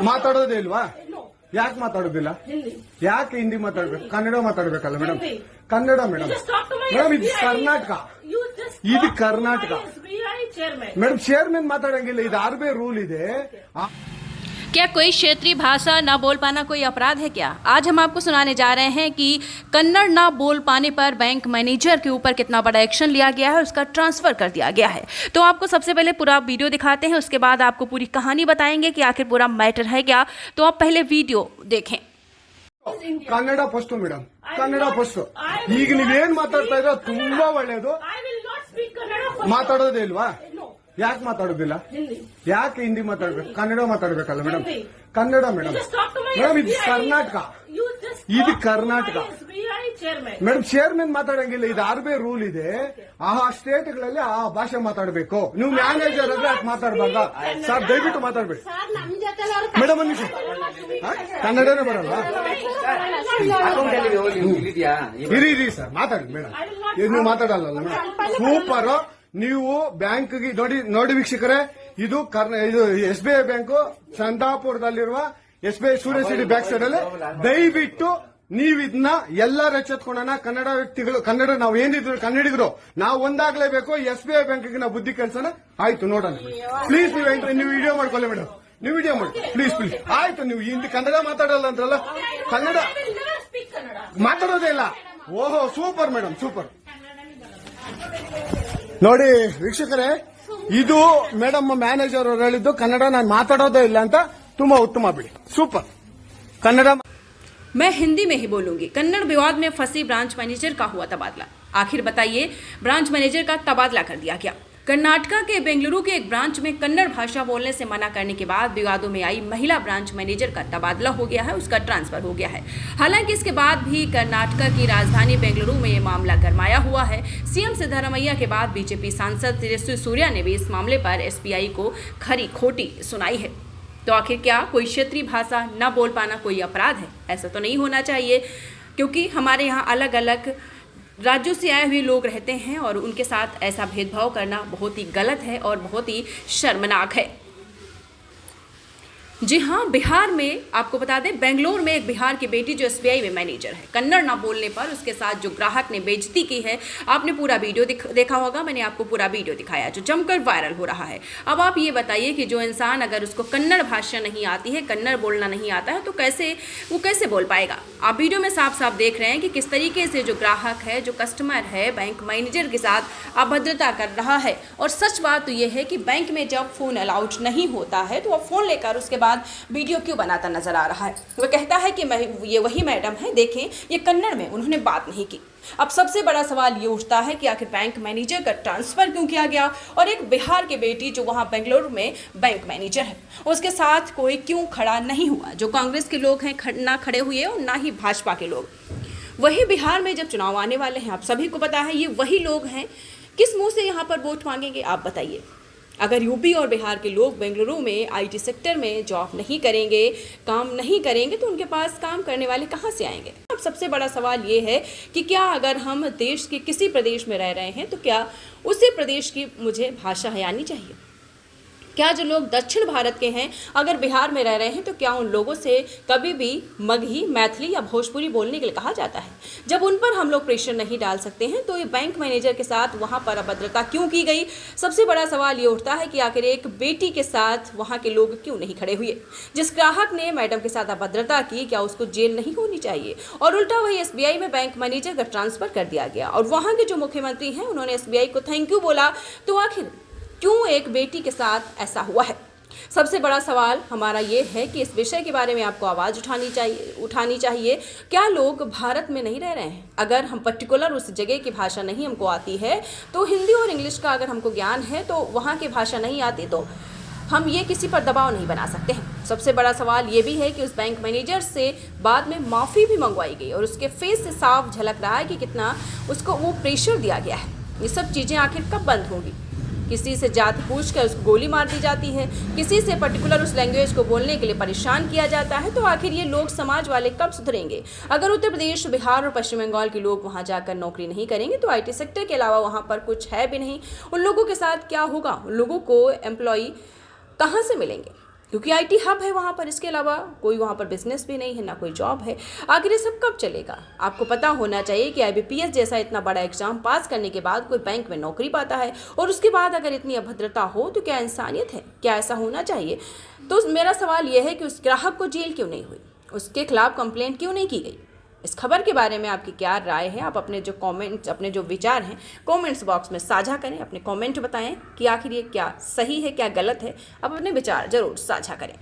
ಮಾತಾಡೋದೇ ಇಲ್ವಾ? ಯಾಕೆ ಮಾತಾಡೋದಿಲ್ಲ? ಯಾಕೆ ಹಿಂದಿ ಮಾತಾಡ್ಬೇಕು? ಕನ್ನಡ ಮಾತಾಡ್ಬೇಕಲ್ಲ ಮೇಡಮ್? ಕನ್ನಡ ಮೇಡಮ್. ಮೇಡಮ್ ಇದು ಕರ್ನಾಟಕ, ಇದು ಕರ್ನಾಟಕ ಮೇಡಮ್. ಚೇರ್ಮನ್ ಮಾತಾಡಂಗಿಲ್ಲ, ಇದು ಆರ್ಬಿಐ ರೂಲ್ ಇದೆ. क्या कोई क्षेत्रीय भाषा ना बोल पाना कोई अपराध है क्या? आज हम आपको सुनाने जा रहे हैं कि कन्नड़ ना बोल पाने पर बैंक मैनेजर के ऊपर कितना बड़ा एक्शन लिया गया है, उसका ट्रांसफर कर दिया गया है। तो आपको सबसे पहले पूरा वीडियो दिखाते हैं, उसके बाद आपको पूरी कहानी बताएंगे कि आखिर पूरा मैटर है क्या। तो आप पहले वीडियो देखें। Kannada first madam, Kannada first. ಈಗ ನೀವೇನ್ ಮಾತಾಡ್ತಾ ಇರೋ ತುಂಬಾ ಒಳ್ಳೇದು. ಮಾತಾಡೋದೇ ಇಲ್ವಾ? ಯಾಕೆ ಮಾತಾಡೋದಿಲ್ಲ? ಯಾಕೆ ಹಿಂದಿ ಮಾತಾಡ್ಬೇಕು? ಕನ್ನಡ ಮಾತಾಡ್ಬೇಕಲ್ಲ ಮೇಡಮ್? ಕನ್ನಡ ಮೇಡಮ್. ಮೇಡಮ್ ಇದು ಕರ್ನಾಟಕ, ಇದು ಕರ್ನಾಟಕ ಮೇಡಮ್. ಚೇರ್ಮನ್ ಮಾತಾಡಂಗಿಲ್ಲ, ಇದು ಆರ್ಬಿಐ ರೂಲ್ ಇದೆ. ಆ ಸ್ಟೇಟ್ಗಳಲ್ಲಿ ಆ ಭಾಷೆ ಮಾತಾಡಬೇಕು. ನೀವು ಮ್ಯಾನೇಜರ್ ಆದ್ರೆ ಅಷ್ಟು ಮಾತಾಡಬಾರ್ದ ಸರ್? ದಯವಿಟ್ಟು ಮಾತಾಡ್ಬೇಡಿ ಮೇಡಮ್. ಒಂದು ನಿಮಿಷ, ಕನ್ನಡನೇ ಬರಲ್ಲ? ಇರಿ ಸರ್, ಮಾತಾಡಿ ಮೇಡಮ್. ನೀವು ಮಾತಾಡಲ್ಲ ಮೇಡಮ್? ಸೂಪರ್. ನೀವು ಬ್ಯಾಂಕ್ಗೆ ನೋಡಿ ವೀಕ್ಷಕರೇ, ಇದು SBI ಬ್ಯಾಂಕು ಚಂದಾಪುರದಲ್ಲಿರುವ SBI ಸೂರ್ಯ ಸಿಟಿ ಬ್ಯಾಕ್ ಸೈಡ್ ಅಲ್ಲಿ. ದಯವಿಟ್ಟು ನೀವು ಇದನ್ನ ಎಲ್ಲರೂ ಎಚ್ಚೆತ್ಕೊಳ್ಳೋಣ. ಕನ್ನಡ ವ್ಯಕ್ತಿಗಳು, ಕನ್ನಡ ನಾವು ಏನಿದ್ರು ಕನ್ನಡಿಗರು ನಾವು ಒಂದಾಗ್ಲೇಬೇಕು. SBI ಬ್ಯಾಂಕ್ಗೆ ನಾವು ಬುದ್ಧಿ ಕಲ್ಸೋಣ. ಆಯ್ತು, ನೋಡೋಣ ಪ್ಲೀಸ್. ನೀವು ವಿಡಿಯೋ ಮಾಡ್ಕೊಳ್ಳಿ ಮೇಡಮ್, ನೀವು ವಿಡಿಯೋ ಮಾಡಿ ಪ್ಲೀಸ್. ಆಯ್ತು, ನೀವು ಹಿಂದಿ ಕನ್ನಡ ಮಾತಾಡಲ್ಲ ಅಂದ್ರಲ್ಲ? ಕನ್ನಡ ಮಾತಾಡೋದೇ ಇಲ್ಲ. ಓಹೋ, ಸೂಪರ್ ಮೇಡಮ್, ಸೂಪರ್. ನೋಡಿ ವೀಕ್ಷಕರೇ, ಇದು ಮೇಡಮ್ ಮ್ಯಾನೇಜರ್ ಅವರು ಹೇಳಿದ್ದು ಕನ್ನಡ ನಾನು ಮಾತಾಡೋದೇ ಇಲ್ಲ ಅಂತ. ತುಂಬಾ ಉತ್ತಮ ಬಿಡಿ, ಸೂಪರ್. ಕನ್ನಡ मैं हिंदी में ही बोलूंगी। कन्नड़ विवाद में फंसी ब्रांच मैनेजर का हुआ तबादला। आखिर बताइए, ब्रांच मैनेजर का तबादला कर दिया गया। कर्नाटक के बेंगलुरु के एक ब्रांच में कन्नड़ भाषा बोलने से मना करने के बाद विवादों में आई महिला ब्रांच मैनेजर का तबादला हो गया है, उसका ट्रांसफर हो गया है। हालांकि इसके बाद भी कर्नाटक की राजधानी बेंगलुरु में ये मामला गरमाया हुआ है। सीएम सिद्धारमैया के बाद बीजेपी सांसद तेजस्वी सूर्या ने भी इस मामले पर SBI को खरी खोटी सुनाई है। तो आखिर क्या कोई क्षेत्रीय भाषा न बोल पाना कोई अपराध है? ऐसा तो नहीं होना चाहिए, क्योंकि हमारे यहाँ अलग अलग राज्यों से आए हुए लोग रहते हैं और उनके साथ ऐसा भेदभाव करना बहुत ही गलत है और बहुत ही शर्मनाक है। जी हाँ, बिहार में आपको बता दें, बेंगलोर में एक बिहार की बेटी जो SBI में मैनेजर है, कन्नड़ ना बोलने पर उसके साथ जो ग्राहक ने बेइज्जती की है, आपने पूरा वीडियो देखा होगा। मैंने आपको पूरा वीडियो दिखाया जो जमकर वायरल हो रहा है। अब आप ये बताइए कि जो इंसान अगर उसको कन्नड़ भाषा नहीं आती है, कन्नड़ बोलना नहीं आता है, तो वो कैसे बोल पाएगा? आप वीडियो में साफ साफ देख रहे हैं कि किस तरीके से जो ग्राहक है, जो कस्टमर है, बैंक मैनेजर के साथ अभद्रता कर रहा है। और सच बात तो ये है कि बैंक में जब फ़ोन अलाउड नहीं होता है तो वह फ़ोन लेकर उसके वीडियो क्यों बनाता नजर आ रहा है? वह कहता है कि ये वही मैडम है, देखें ये कन्नड़ में उन्होंने बात नहीं की। अब सबसे बड़ा सवाल ये उठता है कि आखिर बैंक मैनेजर का ट्रांसफर क्यों किया गया और एक बिहार की बेटी जो वहां बेंगलुरु में बैंक मैनेजर है उसके साथ कोई क्यों खड़ा नहीं हुआ? जो कांग्रेस के लोग हैं ना खड़े हुए और ना ही भाजपा के लोग। वही बिहार में जब चुनाव आने वाले हैं, आप सभी को पता है, ये वही लोग हैं। किस मुंह से यहाँ पर वोट मांगेंगे आप बताइए? अगर यूपी और बिहार के लोग बेंगलुरु में IT सेक्टर में जॉब नहीं करेंगे, काम नहीं करेंगे, तो उनके पास काम करने वाले कहाँ से आएंगे? अब सबसे बड़ा सवाल ये है कि क्या अगर हम देश के किसी प्रदेश में रह रहे हैं तो क्या उसी प्रदेश की मुझे भाषा आनी चाहिए? क्या जो लोग दक्षिण भारत के हैं अगर बिहार में रह रहे हैं तो क्या उन लोगों से कभी भी मगही, मैथिली या भोजपुरी बोलने के लिए कहा जाता है? जब उन पर हम लोग प्रेशर नहीं डाल सकते हैं तो ये बैंक मैनेजर के साथ वहां पर अभद्रता क्यों की गई? सबसे बड़ा सवाल ये उठता है कि आखिर एक बेटी के साथ वहां के लोग क्यों नहीं खड़े हुए? जिस ग्राहक ने मैडम के साथ अभद्रता की, क्या उसको जेल नहीं होनी चाहिए? और उल्टा वही SBI में बैंक मैनेजर का ट्रांसफर कर दिया गया और वहाँ के जो मुख्यमंत्री हैं उन्होंने SBI को थैंक यू बोला। तो आखिर क्यों एक बेटी के साथ ऐसा हुआ है? सबसे बड़ा सवाल हमारा ये है कि इस विषय के बारे में आपको आवाज़ उठानी चाहिए। क्या लोग भारत में नहीं रह रहे हैं? अगर हम पर्टिकुलर उस जगह की भाषा नहीं हमको आती है तो हिंदी और इंग्लिश का अगर हमको ज्ञान है तो वहाँ की भाषा नहीं आती तो हम ये किसी पर दबाव नहीं बना सकते हैं। सबसे बड़ा सवाल ये भी है कि उस बैंक मैनेजर से बाद में माफ़ी भी मंगवाई गई और उसके फेस से साफ झलक रहा है कि कितना उसको वो प्रेशर दिया गया है। ये सब चीज़ें आखिर कब बंद होंगी? किसी से जाति पूछ कर उसको गोली मार दी जाती है, किसी से पर्टिकुलर उस लैंग्वेज को बोलने के लिए परेशान किया जाता है, तो आखिर ये लोग समाज वाले कब सुधरेंगे? अगर उत्तर प्रदेश, बिहार और पश्चिम बंगाल के लोग वहाँ जाकर नौकरी नहीं करेंगे तो IT सेक्टर के अलावा वहाँ पर कुछ है भी नहीं। उन लोगों के साथ क्या होगा? उन लोगों को एम्प्लॉई कहाँ से मिलेंगे? क्योंकि आईटी हब है वहाँ पर, इसके अलावा कोई वहाँ पर बिजनेस भी नहीं है, ना कोई जॉब है। आखिर ये सब कब चलेगा? आपको पता होना चाहिए कि IBPS जैसा इतना बड़ा एग्जाम पास करने के बाद कोई बैंक में नौकरी पाता है, और उसके बाद अगर इतनी अभद्रता हो तो क्या इंसानियत है? क्या ऐसा होना चाहिए? तो मेरा सवाल यह है कि उस ग्राहक को जेल क्यों नहीं हुई, उसके खिलाफ कंप्लेंट क्यों नहीं की गई? इस खबर के बारे में आपकी क्या राय है? आप अपने जो कमेंट्स, अपने जो विचार हैं कमेंट्स बॉक्स में साझा करें, अपने कमेंट बताएं कि आखिर ये क्या सही है, क्या गलत है। आप अपने विचार जरूर साझा करें।